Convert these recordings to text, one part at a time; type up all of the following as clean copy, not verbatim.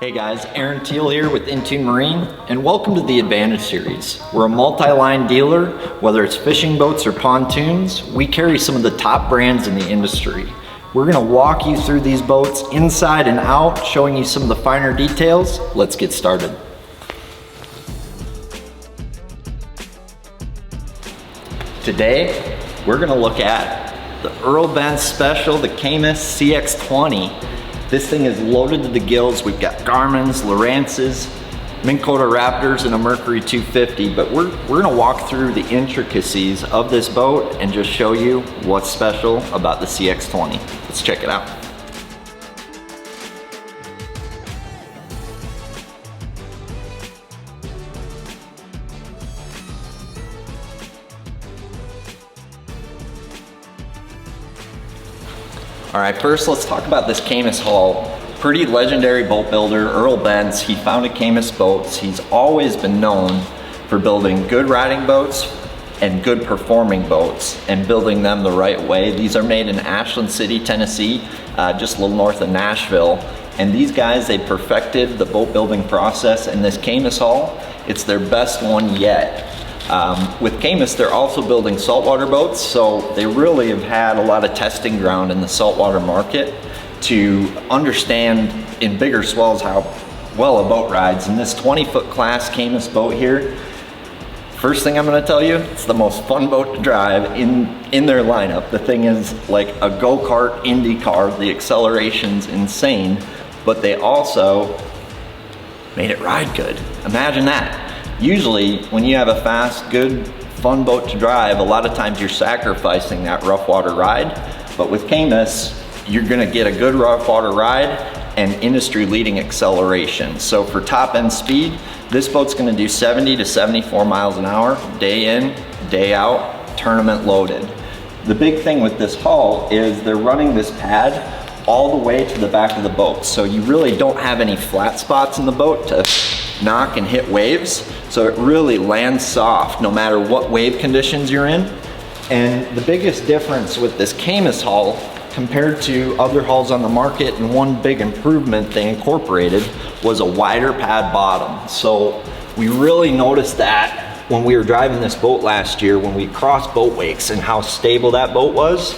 Hey guys, Aaron Teal here with Intune Marine, and welcome to the Advantage Series. We're a multi-line dealer. Whether it's fishing boats or pontoons, we carry some of the top brands in the industry. We're gonna walk you through these boats inside and out, showing you some of the finer details. Let's get started. Today, we're gonna look at the Earl Benz Special, the Caymas CX20. This thing is loaded to the gills. We've got Garmin's, Lowrance's, Minn Kota Raptors, and a Mercury 250, but we're gonna walk through the intricacies of this boat and just show you what's special about the CX20. Let's check it out. All right, first let's talk about this Caymas hull. Pretty legendary boat builder, Earl Benz. He founded Caymas Boats. He's always been known for building good riding boats and good performing boats and building them the right way. These are made in Ashland City, Tennessee, just a little north of Nashville. And these guys, they perfected the boat building process, and this Caymas hull, it's their best one yet. With Caymas, they're also building saltwater boats, so they really have had a lot of testing ground in the saltwater market to understand in bigger swells how well a boat rides. And this 20-foot class Caymas boat here, first thing I'm gonna tell you, it's the most fun boat to drive in their lineup. The thing is like a go-kart Indy car. The acceleration's insane, but they also made it ride good. Imagine that. Usually, when you have a fast, good, fun boat to drive, a lot of times you're sacrificing that rough water ride. But with Caymas, you're gonna get a good rough water ride and industry-leading acceleration. So for top end speed, this boat's gonna do 70 to 74 miles an hour, day in, day out, tournament loaded. The big thing with this hull is they're running this pad all the way to the back of the boat. So you really don't have any flat spots in the boat to knock and hit waves. So it really lands soft no matter what wave conditions you're in. And the biggest difference with this Caymas hull compared to other hulls on the market, and one big improvement they incorporated, was a wider pad bottom. So we really noticed that when we were driving this boat last year, when we crossed boat wakes, and how stable that boat was.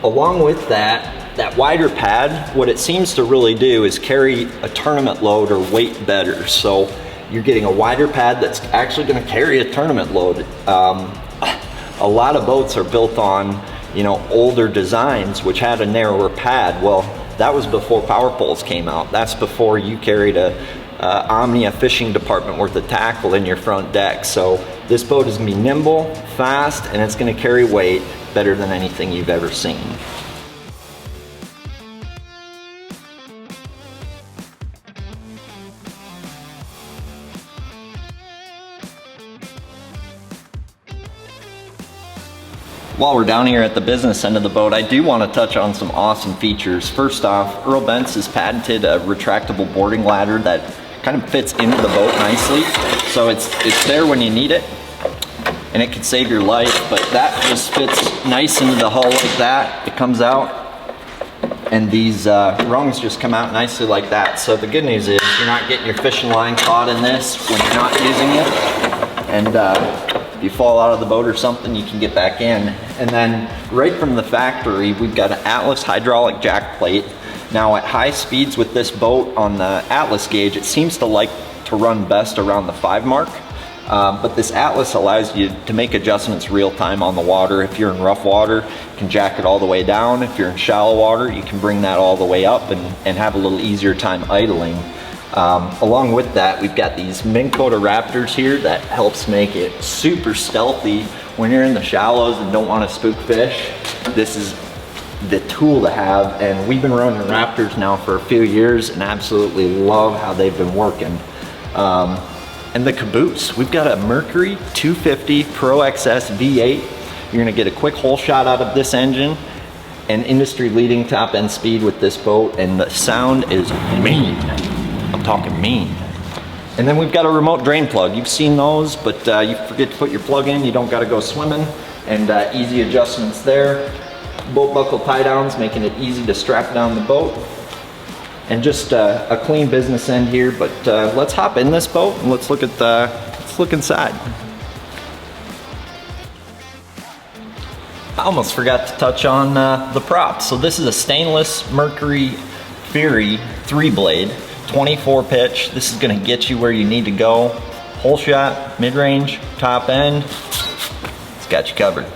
Along with that wider pad, what it seems to really do is carry a tournament load or weight better. So you're getting a wider pad that's actually gonna carry a tournament load. A lot of boats are built on, older designs which had a narrower pad. Well, that was before power poles came out. That's before you carried a Omnia fishing department worth of tackle in your front deck. So this boat is gonna be nimble, fast, and it's gonna carry weight better than anything you've ever seen. While we're down here at the business end of the boat, I do want to touch on some awesome features. First off, Earl Benz has patented a retractable boarding ladder that kind of fits into the boat nicely. So it's there when you need it, and it could save your life, but that just fits nice into the hull like that. It comes out, and these rungs just come out nicely like that. So the good news is you're not getting your fishing line caught in this when you're not using it. And if you fall out of the boat or something, you can get back in. And then right from the factory, we've got an Atlas hydraulic jack plate. Now at high speeds with this boat on the Atlas gauge, it seems to like to run best around the 5 mark. But this Atlas allows you to make adjustments real time on the water. If you're in rough water, you can jack it all the way down. If you're in shallow water, you can bring that all the way up and have a little easier time idling. Along with that, we've got these Minn Kota Raptors here that helps make it super stealthy when you're in the shallows and don't want to spook fish. This is the tool to have, and we've been running Raptors now for a few years and absolutely love how they've been working. And the caboose, we've got a Mercury 250 Pro XS V8. You're gonna get a quick hole shot out of this engine and industry-leading top-end speed with this boat, and the sound is mean. I'm talking mean. And then we've got a remote drain plug. You've seen those, but you forget to put your plug in, you don't gotta go swimming, and easy adjustments there. boat buckle tie downs, making it easy to strap down the boat. And just a clean business end here, but let's hop in this boat and let's look inside. I almost forgot to touch on the props. So this is a stainless Mercury Fury 3-blade, 24 pitch. This is gonna get you where you need to go. Hole shot, mid-range, top end, it's got you covered.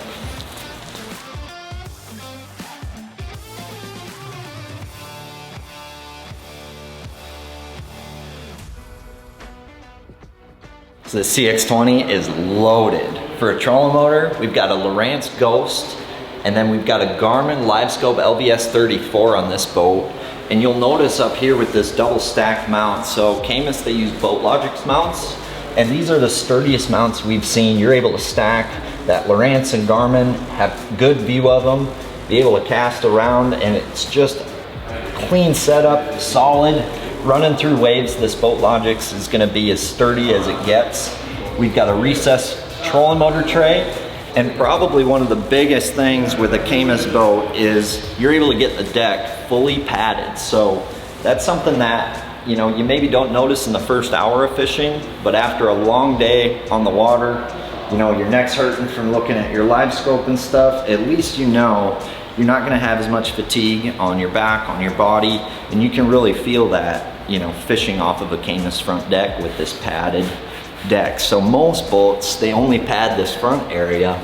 So the CX20 is loaded. For a trolling motor, we've got a Lowrance Ghost, and then we've got a Garmin LiveScope LVS34 on this boat. And you'll notice up here with this double stacked mount, so Caymas, they use BoatLogix mounts, and these are the sturdiest mounts we've seen. You're able to stack that Lowrance and Garmin, have good view of them, be able to cast around, and it's just clean setup, solid. Running through waves, this BoatLogix is gonna be as sturdy as it gets. We've got a recessed trolling motor tray, and probably one of the biggest things with a Caymas boat is you're able to get the deck fully padded. So that's something that, you know, you maybe don't notice in the first hour of fishing, but after a long day on the water, you know, your neck's hurting from looking at your LiveScope and stuff, at least you know you're not gonna have as much fatigue on your back, on your body, and you can really feel that, you know, fishing off of a Caymas front deck with this padded deck. So most boats, they only pad this front area,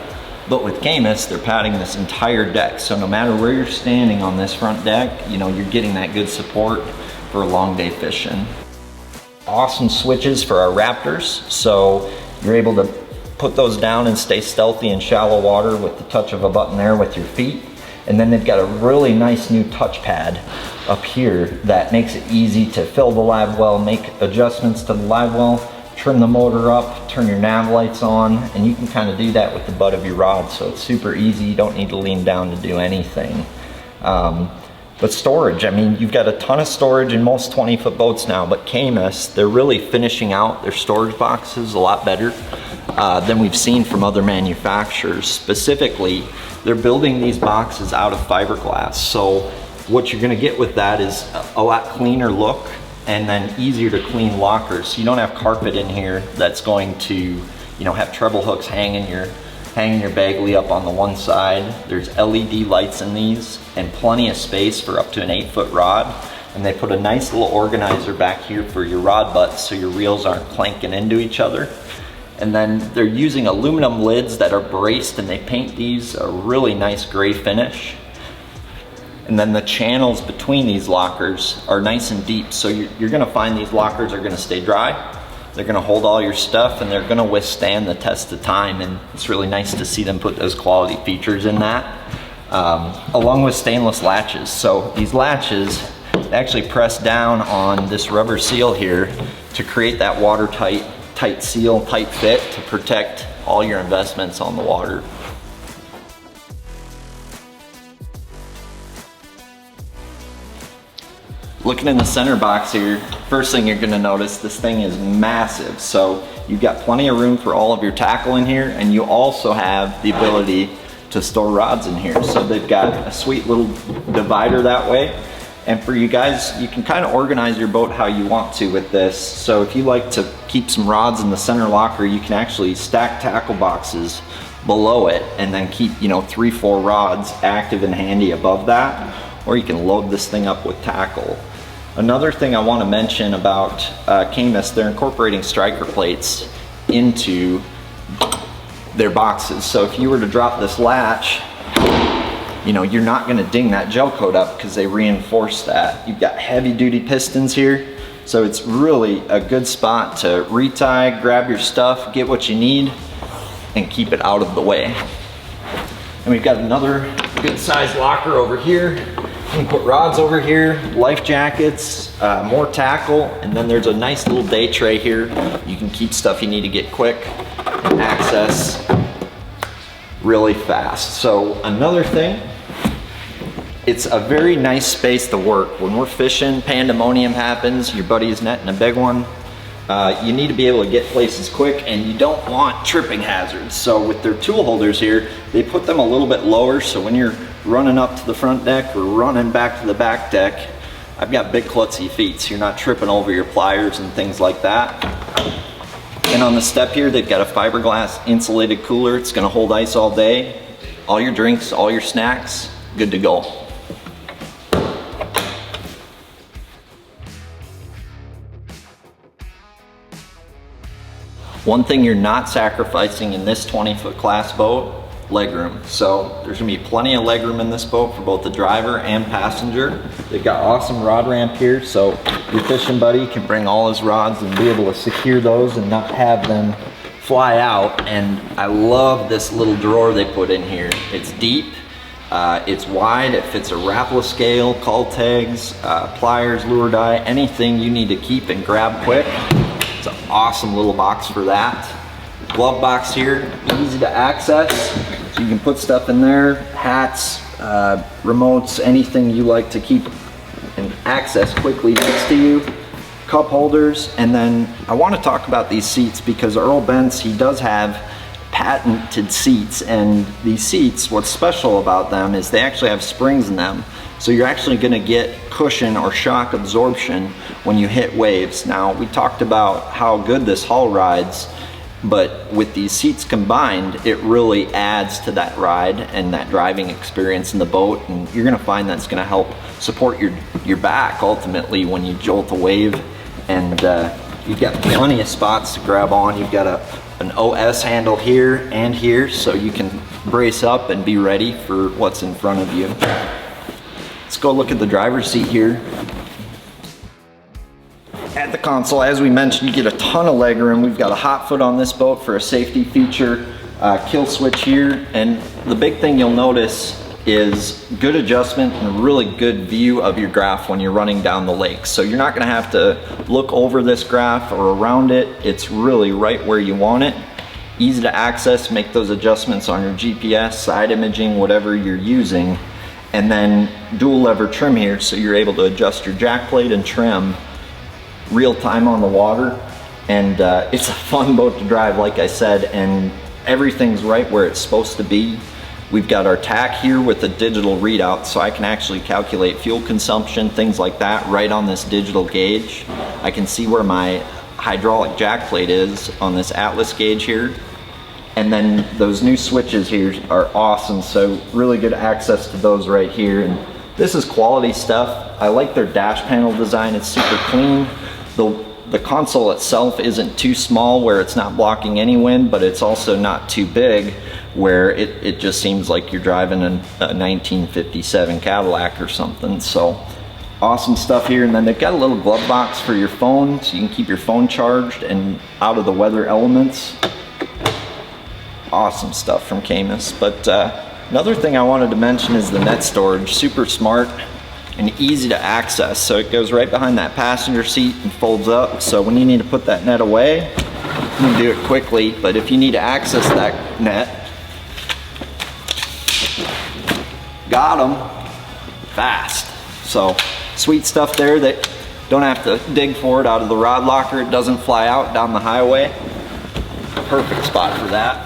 but with Caymas, they're padding this entire deck. So no matter where you're standing on this front deck, you know, you're getting that good support for a long day fishing. Awesome switches for our Raptors. So you're able to put those down and stay stealthy in shallow water with the touch of a button there with your feet. And then they've got a really nice new touchpad up here that makes it easy to fill the live well, make adjustments to the live well, trim the motor up, turn your nav lights on, and you can kind of do that with the butt of your rod. So it's super easy, you don't need to lean down to do anything. But storage, I mean, you've got a ton of storage in most 20-foot boats now, but Caymas, they're really finishing out their storage boxes a lot better than we've seen from other manufacturers. Specifically, they're building these boxes out of fiberglass. So what you're gonna get with that is a lot cleaner look and then easier to clean lockers. So you don't have carpet in here that's going to, you know, have treble hooks hanging your bagley up on the one side. There's LED lights in these and plenty of space for up to an 8-foot rod. And they put a nice little organizer back here for your rod butts so your reels aren't clanking into each other. And then they're using aluminum lids that are braced, and they paint these a really nice gray finish. And then the channels between these lockers are nice and deep, so you're gonna find these lockers are gonna stay dry, they're gonna hold all your stuff, and they're gonna withstand the test of time. And it's really nice to see them put those quality features in that, along with stainless latches. So these latches actually press down on this rubber seal here to create that watertight tight seal, tight fit to protect all your investments on the water. Looking in the center box here, first thing you're gonna notice, this thing is massive. So you've got plenty of room for all of your tackle in here, and you also have the ability to store rods in here. So they've got a sweet little divider that way. And for you guys, you can kind of organize your boat how you want to with this. So if you like to keep some rods in the center locker, you can actually stack tackle boxes below it and then keep, you know, 3-4 rods active and handy above that. Or you can load this thing up with tackle. Another thing I want to mention about Caymas, they're incorporating striker plates into their boxes. So if you were to drop this latch, you know, you're not gonna ding that gel coat up because they reinforce that. You've got heavy duty pistons here, so it's really a good spot to retie, grab your stuff, get what you need, and keep it out of the way. And we've got another good sized locker over here. You can put rods over here, life jackets, more tackle, and then there's a nice little day tray here. You can keep stuff you need to get quick and access really fast. So another thing, it's a very nice space to work. When we're fishing, pandemonium happens, your buddy's netting a big one. You need to be able to get places quick, and you don't want tripping hazards. So with their tool holders here, they put them a little bit lower, so when you're running up to the front deck or running back to the back deck, I've got big klutzy feet, so you're not tripping over your pliers and things like that. And on the step here, they've got a fiberglass insulated cooler. It's gonna hold ice all day. All your drinks, all your snacks, good to go. One thing you're not sacrificing in this 20-foot class boat, legroom. So there's gonna be plenty of legroom in this boat for both the driver and passenger. They've got awesome rod ramp here, so your fishing buddy can bring all his rods and be able to secure those and not have them fly out. And I love this little drawer they put in here. It's deep, it's wide, it fits a Rapala scale, call tags, pliers, lure die, anything you need to keep and grab quick. It's an awesome little box for that. Glove box here, easy to access. So you can put stuff in there, hats, remotes, anything you like to keep and access quickly next to you. Cup holders, and then I want to talk about these seats because Earl Bentz, he does have patented seats, and these seats, what's special about them is they actually have springs in them. So you're actually going to get cushion or shock absorption when you hit waves. Now, we talked about how good this hull rides, but with these seats combined, it really adds to that ride and that driving experience in the boat, and you're going to find that's going to help support your back ultimately when you jolt a wave. And you've got plenty of spots to grab on. You've got an OS handle here and here, so you can brace up and be ready for what's in front of you. Let's go look at the driver's seat here. At the console, as we mentioned, you get a ton of legroom. We've got a hot foot on this boat for a safety feature, kill switch here, and the big thing you'll notice is good adjustment and a really good view of your graph when you're running down the lake. So you're not gonna have to look over this graph or around it. It's really right where you want it. Easy to access, make those adjustments on your GPS, side imaging, whatever you're using. And then dual lever trim here, so you're able to adjust your jack plate and trim real time on the water. And it's a fun boat to drive, like I said, and everything's right where it's supposed to be. We've got our TAC here with a digital readout, so I can actually calculate fuel consumption, things like that, right on this digital gauge. I can see where my hydraulic jack plate is on this Atlas gauge here. And then those new switches here are awesome, so really good access to those right here. And this is quality stuff. I like their dash panel design, it's super clean. The console itself isn't too small where it's not blocking any wind, but it's also not too big where it just seems like you're driving a 1957 Cadillac or something. So awesome stuff here. And then they've got a little glove box for your phone, so you can keep your phone charged and out of the weather elements. Awesome stuff from Caymas. But another thing I wanted to mention is the net storage. Super smart and easy to access. So it goes right behind that passenger seat and folds up. So when you need to put that net away, you can do it quickly. But if you need to access that net, got them fast. So sweet stuff there that don't have to dig for it out of the rod locker. It doesn't fly out down the highway. Perfect spot for that.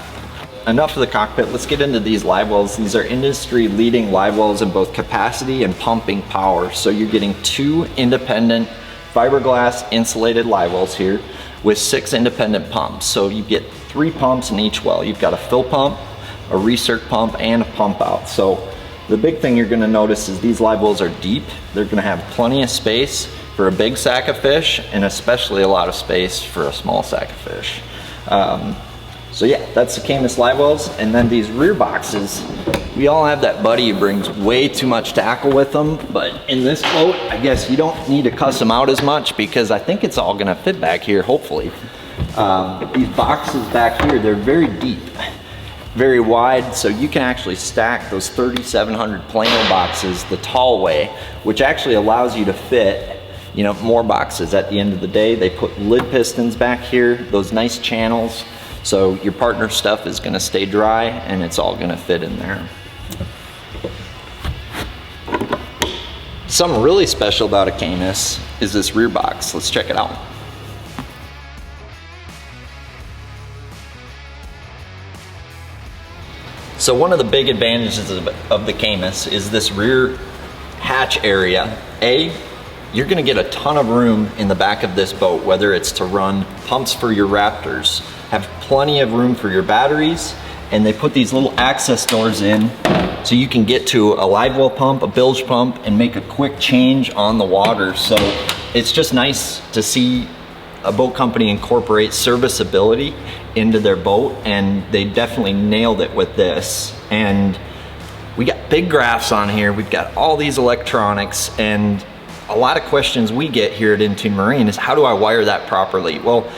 Enough of the cockpit, let's get into these live wells. These are industry leading live wells in both capacity and pumping power. So you're getting 2 independent fiberglass insulated live wells here with 6 independent pumps. So you get 3 pumps in each well. You've got a fill pump, a recirc pump, and a pump out. So the big thing you're gonna notice is these live wells are deep. They're gonna have plenty of space for a big sack of fish, and especially a lot of space for a small sack of fish. So yeah, that's the Caymas live wells. And then these rear boxes, we all have that buddy who brings way too much tackle with them, but in this boat, I guess you don't need to cuss them out as much because I think it's all gonna fit back here, hopefully. These boxes back here, they're very deep, very wide, so you can actually stack those 3,700 Plano boxes the tall way, which actually allows you to fit, you know, more boxes at the end of the day. They put lid pistons back here, those nice channels. So your partner stuff is gonna stay dry and it's all gonna fit in there. Something really special about a Caymas is this rear box. Let's check it out. So one of the big advantages of the Caymas is this rear hatch area. You're gonna get a ton of room in the back of this boat, whether it's to run pumps for your Raptors, have plenty of room for your batteries, and they put these little access doors in so you can get to a live well pump, a bilge pump, and make a quick change on the water. So it's just nice to see a boat company incorporate serviceability into their boat, and they definitely nailed it with this. And we got big graphs on here, we've got all these electronics, and a lot of questions we get here at Intune Marine is, how do I wire that properly? Well,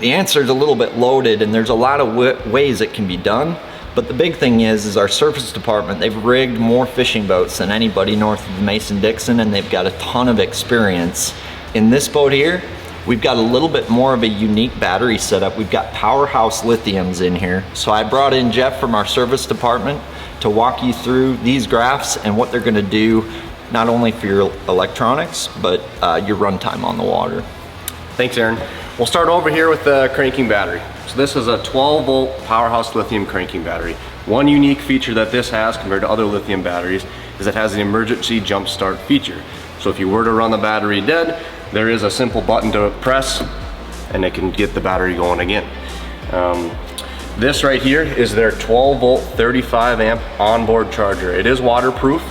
the answer is a little bit loaded, and there's a lot of ways it can be done. But the big thing is our service department, they've rigged more fishing boats than anybody north of the Mason-Dixon, and they've got a ton of experience. In this boat here, we've got a little bit more of a unique battery setup. We've got powerhouse lithiums in here. So I brought in Jeff from our service department to walk you through these graphs and what they're gonna do, not only for your electronics, but your runtime on the water. Thanks, Aaron. We'll start over here with the cranking battery. So this is a 12-volt powerhouse lithium cranking battery. One unique feature that this has compared to other lithium batteries is it has an emergency jump start feature. So if you were to run the battery dead, there is a simple button to press and it can get the battery going again. This right here is their 12-volt 35-amp onboard charger. It is waterproof,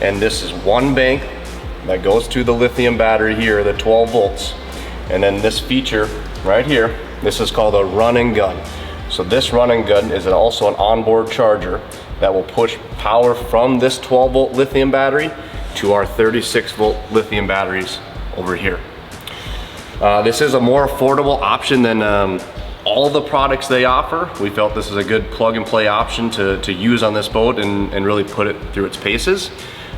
and this is one bank that goes to the lithium battery here, the 12 volts. And then this feature right here, this is called a run and gun. So this run and gun is also an onboard charger that will push power from this 12-volt lithium battery to our 36-volt lithium batteries over here. This is a more affordable option than all the products they offer. We felt this is a good plug and play option to use on this boat and really put it through its paces.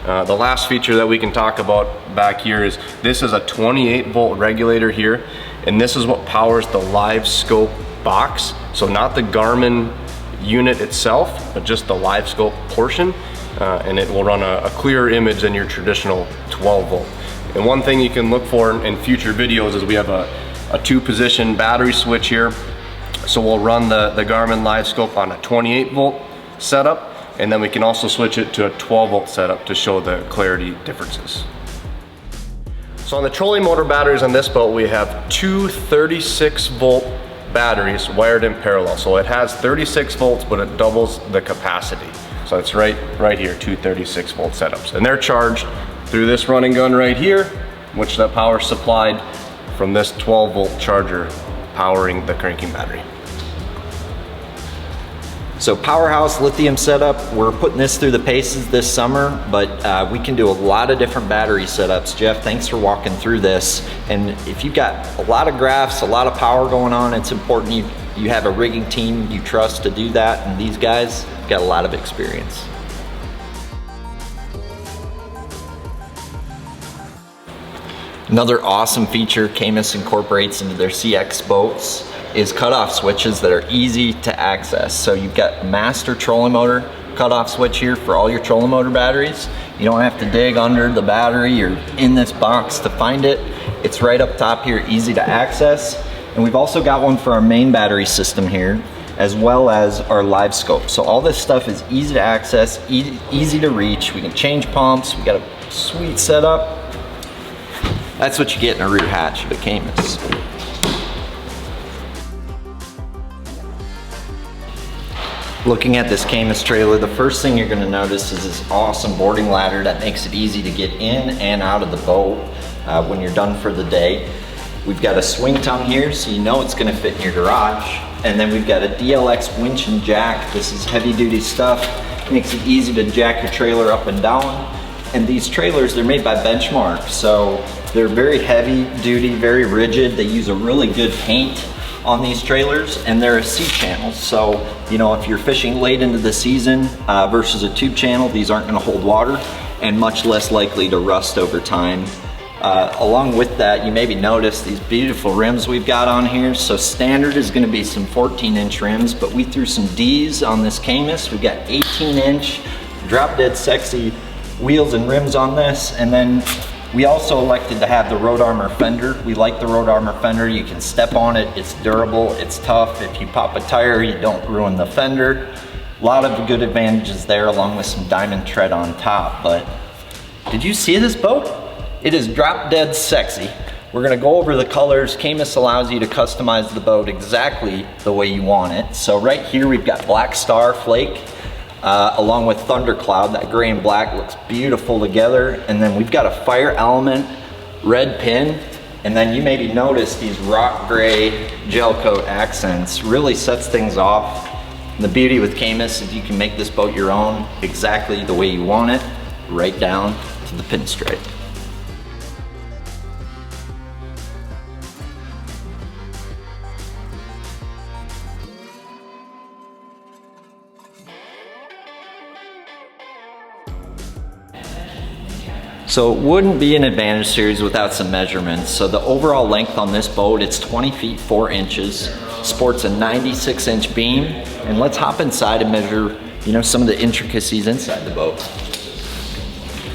The last feature that we can talk about back here is this is a 28-volt regulator here, and this is what powers the live scope box. So not the Garmin unit itself, but just the live scope portion, and it will run a clearer image than your traditional 12-volt. And one thing you can look for in future videos is we have a 2-position battery switch here. So we'll run the Garmin live scope on a 28-volt setup, and then we can also switch it to a 12-volt setup to show the clarity differences. So on the trolling motor batteries on this boat, we have two 36-volt batteries wired in parallel. So it has 36 volts, but it doubles the capacity. So it's right here, two 36-volt setups. And they're charged through this running gun right here, which the power supplied from this 12-volt charger powering the cranking battery. So powerhouse lithium setup, we're putting this through the paces this summer, but we can do a lot of different battery setups. Jeff, thanks for walking through this. And if you've got a lot of graphs, a lot of power going on, it's important you have a rigging team you trust to do that, and these guys got a lot of experience. Another awesome feature Caymas incorporates into their CX boats is cutoff switches that are easy to access. So you've got master trolling motor cutoff switch here for all your trolling motor batteries. You don't have to dig under the battery or in this box to find it. It's right up top here, easy to access. And we've also got one for our main battery system here, as well as our live scope. So all this stuff is easy to access, easy to reach. We can change pumps. We got a sweet setup. That's what you get in a rear hatch of a Caymas. Looking at this Caymas trailer, the first thing you're gonna notice is this awesome boarding ladder that makes it easy to get in and out of the boat when you're done for the day. We've got a swing tongue here, so you know it's gonna fit in your garage. And then we've got a DLX winch and jack. This is heavy duty stuff. It makes it easy to jack your trailer up and down. And these trailers, they're made by Benchmark, so they're very heavy duty, very rigid. They use a really good paint on these trailers, and they're a C-channel. So, you know, if you're fishing late into the season versus a tube channel, these aren't gonna hold water and much less likely to rust over time. Along with that, you maybe notice these beautiful rims we've got on here. So standard is gonna be some 14-inch rims, but we threw some Ds on this Caymas. We've got 18-inch drop dead sexy wheels and rims on this. And then we also elected to have the Road Armor fender. We like the Road Armor fender. You can step on it, it's durable, it's tough. If you pop a tire, you don't ruin the fender. A lot of good advantages there, along with some diamond tread on top. But did you see this boat? It is drop dead sexy. We're gonna go over the colors. Caymas allows you to customize the boat exactly the way you want it. So right here we've got Black Star Flake, along with Thundercloud. That gray and black looks beautiful together. And then we've got a Fire Element red pin. And then you maybe noticed these rock gray gel coat accents. Really sets things off. And the beauty with Caymas is you can make this boat your own exactly the way you want it, right down to the pinstripe. So it wouldn't be an Advantage Series without some measurements. So the overall length on this boat, it's 20 feet 4 inches, sports a 96-inch beam, and let's hop inside and measure, some of the intricacies inside the boat.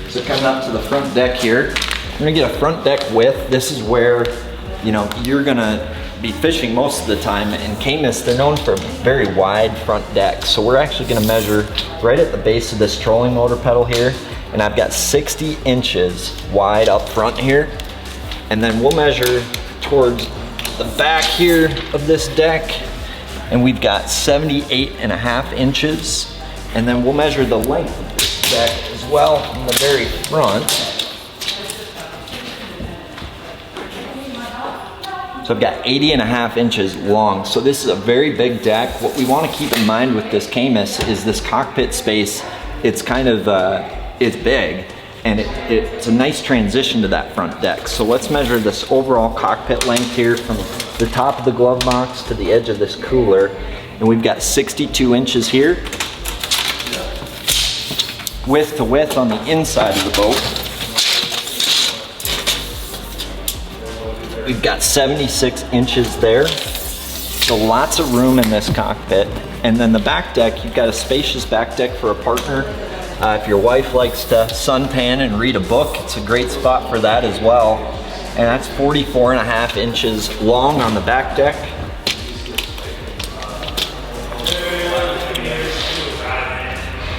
So coming up to the front deck here, we're gonna get a front deck width. This is where, you're gonna be fishing most of the time. In Caymas, they're known for a very wide front deck. So we're actually gonna measure right at the base of this trolling motor pedal here. And I've got 60 inches wide up front here. And then we'll measure towards the back here of this deck, and we've got 78.5 inches. And then we'll measure the length of this deck as well from the very front. So I've got 80.5 inches long. So this is a very big deck. What we want to keep in mind with this Caymas is this cockpit space. It's kind of, it's big, and it's a nice transition to that front deck. So let's measure this overall cockpit length here from the top of the glove box to the edge of this cooler. And we've got 62 inches here. Width to width on the inside of the boat. We've got 76 inches there. So lots of room in this cockpit. And then the back deck, you've got a spacious back deck for a partner. If your wife likes to suntan and read a book, it's a great spot for that as well. And that's 44.5 inches long on the back deck.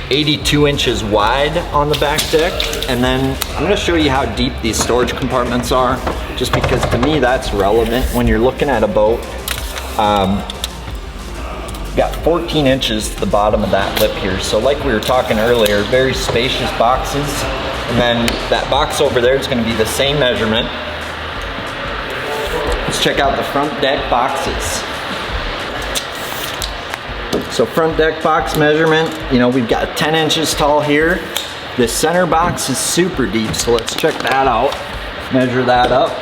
.82 inches wide on the back deck. And then I'm gonna show you how deep these storage compartments are, just because to me that's relevant when you're looking at a boat. Got 14 inches to the bottom of that lip here. So like we were talking earlier, very spacious boxes. And then that box over there is gonna be the same measurement. Let's check out the front deck boxes. So front deck box measurement, we've got 10 inches tall here. This center box is super deep, so let's check that out. Measure that up.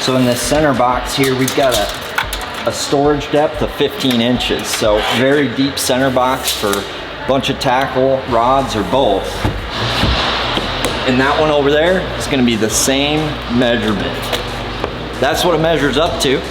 So in this center box here, we've got a storage depth of 15 inches. So very deep center box for a bunch of tackle, rods, or both. And that one over there is gonna be the same measurement. That's what it measures up to.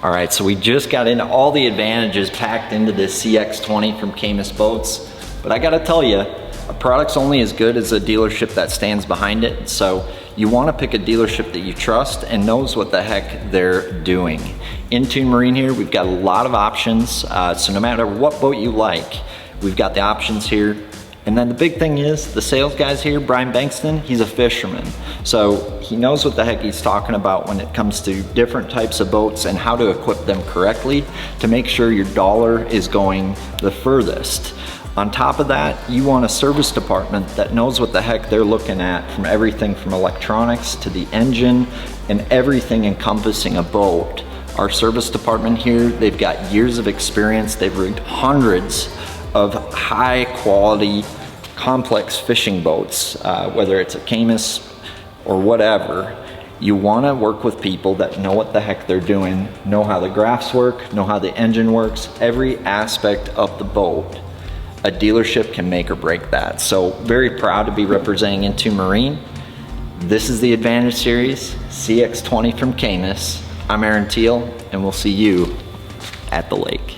All right, so we just got into all the advantages packed into this CX20 from Caymas Boats, but I gotta tell you, a product's only as good as a dealership that stands behind it. So you wanna pick a dealership that you trust and knows what the heck they're doing. Intune Marine here, we've got a lot of options. So no matter what boat you like, we've got the options here. And then the big thing is, the sales guys here, Brian Bankston, he's a fisherman. So he knows what the heck he's talking about when it comes to different types of boats and how to equip them correctly to make sure your dollar is going the furthest. On top of that, you want a service department that knows what the heck they're looking at, from everything from electronics to the engine and everything encompassing a boat. Our service department here, they've got years of experience. They've rigged hundreds of high quality, complex fishing boats, whether it's a Caymas or whatever. You wanna work with people that know what the heck they're doing, know how the graphs work, know how the engine works, every aspect of the boat. A dealership can make or break that. So very proud to be representing Intune Marine. This is the Advantage Series, CX20 from Caymas. I'm Aaron Teal, and we'll see you at the lake.